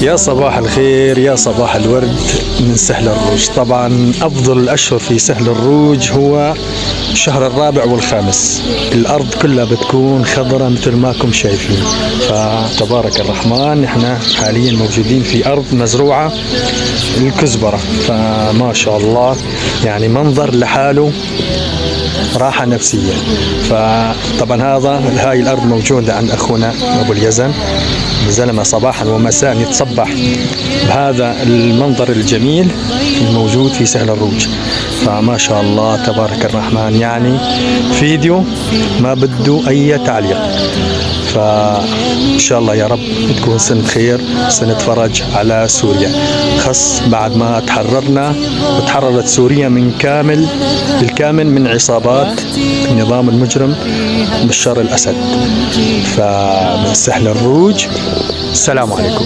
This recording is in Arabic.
يا صباح الخير، يا صباح الورد من سهل الروج. طبعا أفضل الأشهر في سهل الروج هو الشهر الرابع والخامس. الأرض كلها بتكون خضراء مثل ما كم شايفين، فتبارك الرحمن. احنا حاليا موجودين في أرض مزروعة الكزبرة، فما شاء الله يعني منظر لحاله راحة نفسية. فطبعا هاي الأرض موجودة عند أخونا أبو اليزن، زلمة صباحا ومساء يتصبح بهذا المنظر الجميل الموجود في سهل الروج. فما شاء الله تبارك الرحمن، يعني فيديو ما بده أي تعليق. فإن شاء الله يا رب تكون سنة خير، سنة فرج على سوريا، خاص بعد ما تحررنا وتحررت سوريا بالكامل من عصابات النظام المجرم بشار الأسد. فمن سهل الروج، السلام عليكم.